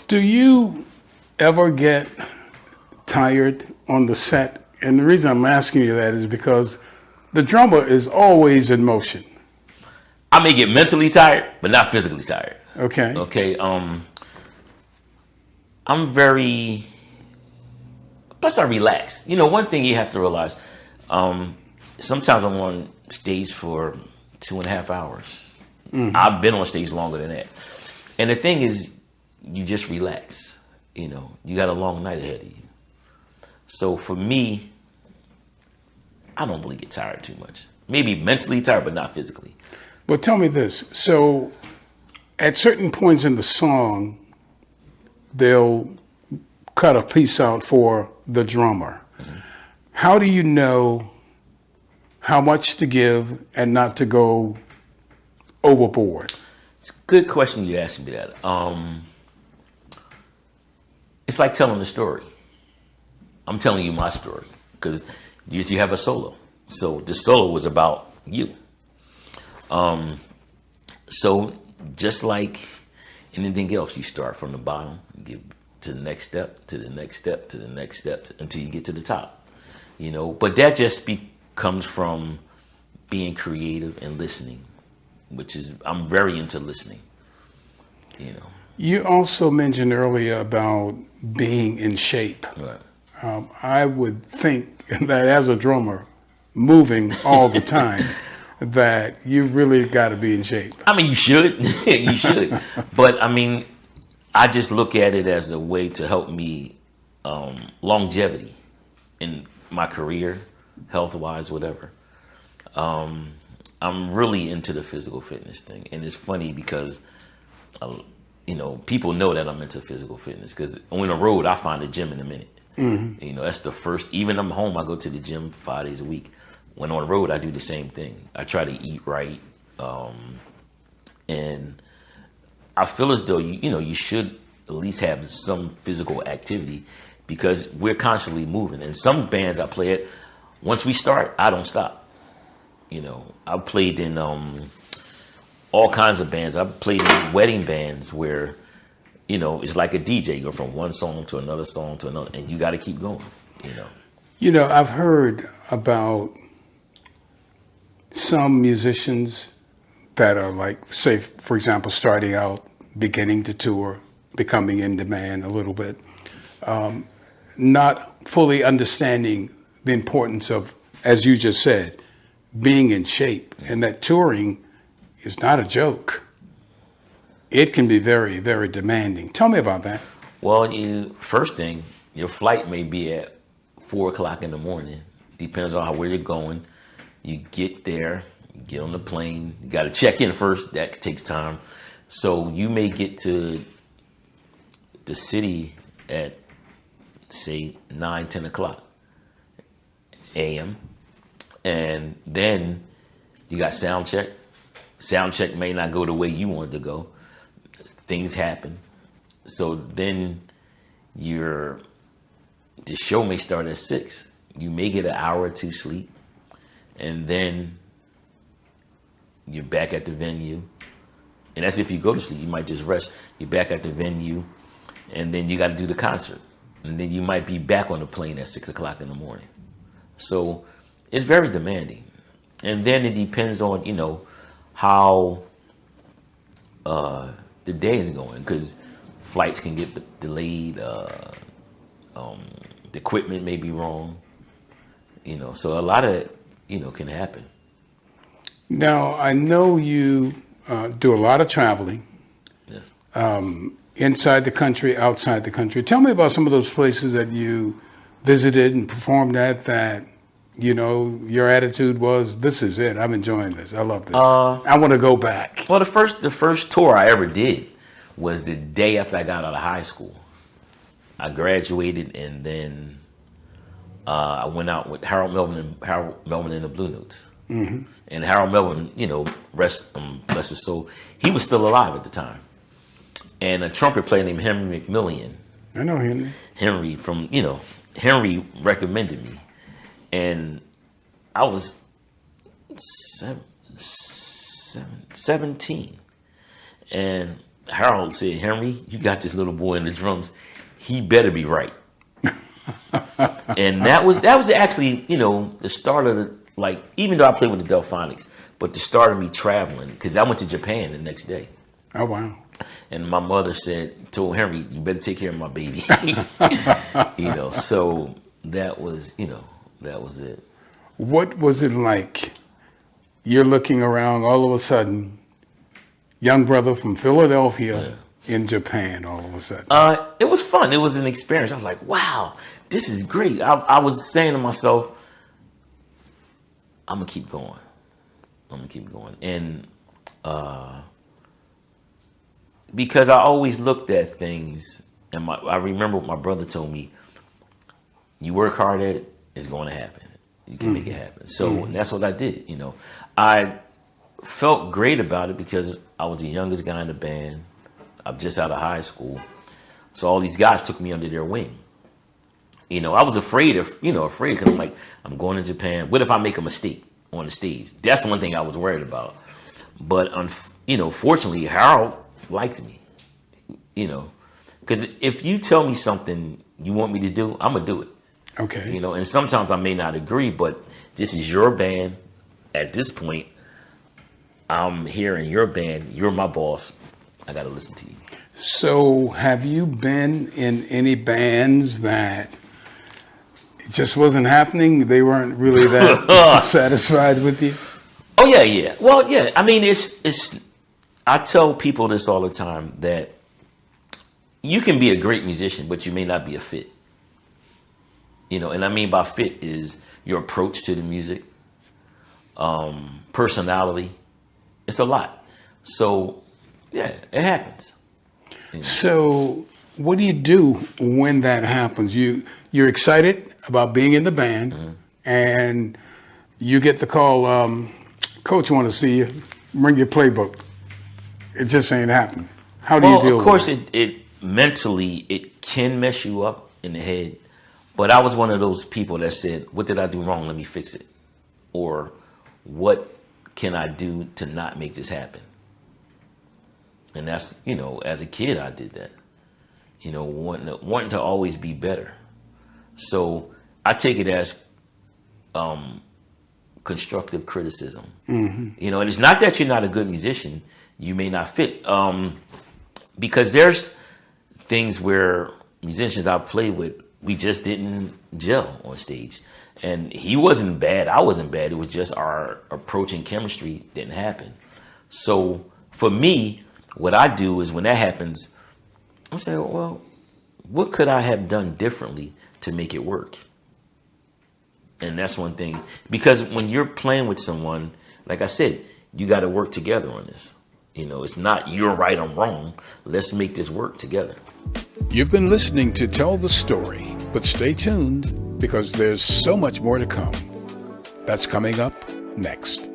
Do you ever get tired on the set? And the reason I'm asking you that is because the drummer is always in motion. I may get mentally tired, but not physically tired. Okay. Okay. I'm very. Plus, I relax. You know, one thing you have to realize. Sometimes I'm on stage for 2.5 hours. Mm-hmm. I've been on stage longer than that. And the thing is, you just relax. You know, you got a long night ahead of you. So for me, I don't really get tired too much. Maybe mentally tired, but not physically. Well, tell me this. So at certain points in the song, they'll cut a piece out for the drummer. Mm-hmm. How do you know how much to give and not to go overboard? It's a good question you asked me that. It's like telling a story. I'm telling you my story because you have a solo. So the solo was about you. So just like anything else, you start from the bottom, get to the next step, to the next step, to the next step, until you get to the top. You know, but that just comes from being creative and listening, which is, I'm very into listening, you know. You also mentioned earlier about being in shape. Right. I would think that as a drummer, moving all the time, that you really got to be in shape. I mean, you should. You should. But, I mean, I just look at it as a way to help me longevity in my career, health-wise, whatever. I'm really into the physical fitness thing. And it's funny because, you know, people know that I'm into physical fitness because on the road, I find a gym in a minute. Mm-hmm. You know, that's the first, even I'm home, I go to the gym 5 days a week. When on the road, I do the same thing. I try to eat right. And I feel as though, you know, you should at least have some physical activity because we're constantly moving. And some bands I play at, once we start, I don't stop. You know, I've played in all kinds of bands. I've played in wedding bands where, you know, it's like a DJ. You go from one song to another song to another, and you got to keep going, you know. You know, I've heard about some musicians that are like, say, for example, starting out, beginning to tour, becoming in demand a little bit, not fully understanding the importance of, as you just said, being in shape, and that touring is not a joke. It can be very, very demanding. Tell me about that. Well, first thing, your flight may be at 4 o'clock in the morning. Depends on where you're going. You get there, you get on the plane. You got to check in first. That takes time. So you may get to the city at, say, 9, 10 o'clock a.m. And then you got sound check. Sound check may not go the way you want it to go. Things happen. So then the show may start at 6. You may get an hour or two sleep. And then you're back at the venue. And that's if you go to sleep. You might just rest. You're back at the venue. And then you got to do the concert. And then you might be back on the plane at 6 o'clock in the morning. So it's very demanding. And then it depends on, you know, how the day is going. Because flights can get delayed. The equipment may be wrong. You know, so a lot of it, you know, can happen. Now, I know you do a lot of traveling. Yes. Inside the country, outside the country. Tell me about some of those places that you visited and performed at that, you know, your attitude was, this is it. I'm enjoying this. I love this. I want to go back. Well, the first tour I ever did was the day after I got out of high school. I graduated, and then I went out with Harold Melvin and the Blue Notes. Mm-hmm. And Harold Melvin, you know, bless his soul, he was still alive at the time. And a trumpet player named Henry McMillian. I know Henry. Henry recommended me. And I was 17. And Harold said, Henry, you got this little boy in the drums. He better be right. And that was actually, the start of even though I played with the Delphonics, but the start of me traveling, because I went to Japan the next day. Oh, wow. And my mother told Henry, you better take care of my baby. So that was it. What was it like? You're looking around, all of a sudden, young brother from Philadelphia in Japan, all of a sudden. It was fun. It was an experience. I was like, wow, this is great. I was saying to myself, I'm going to keep going. And because I always looked at things, and I remember what my brother told me, you work hard at it, it's going to happen. You can make it happen. So and that's what I did. I felt great about it because I was the youngest guy in the band. I'm just out of high school. So all these guys took me under their wing. I was afraid because I'm like, I'm going to Japan. What if I make a mistake on the stage? That's one thing I was worried about. But, fortunately, Harold liked me, because if you tell me something you want me to do, I'm going to do it. Okay. And sometimes I may not agree, but this is your band. At this point, I'm here in your band. You're my boss. I got to listen to you. So have you been in any bands that it just wasn't happening? They weren't really that satisfied with you? Oh, yeah. Well, yeah. I mean, it's. I tell people this all the time, that you can be a great musician, but you may not be a fit. And I mean by fit is your approach to the music, personality. It's a lot. So, yeah, it happens. So what do you do when that happens? You're excited about being in the band, and you get the call, coach want to see you, bring your playbook. It just ain't happening. How do you deal with it? Of course, it mentally, it can mess you up in the head. But I was one of those people that said, what did I do wrong? Let me fix it. Or what can I do to not make this happen? And that's, as a kid, I did that. Wanting to always be better. So I take it as constructive criticism. And it's not that you're not a good musician. You may not fit. Because there's things where musicians I played with, we just didn't gel on stage. And he wasn't bad. I wasn't bad. It was just our approach and chemistry didn't happen. So for me, what I do is when that happens, I say, well, what could I have done differently to make it work? And that's one thing. Because when you're playing with someone, like I said, you got to work together on this. It's not you're right, I'm wrong. Let's make this work together. You've been listening to Tell the Story, but stay tuned because there's so much more to come. That's coming up next.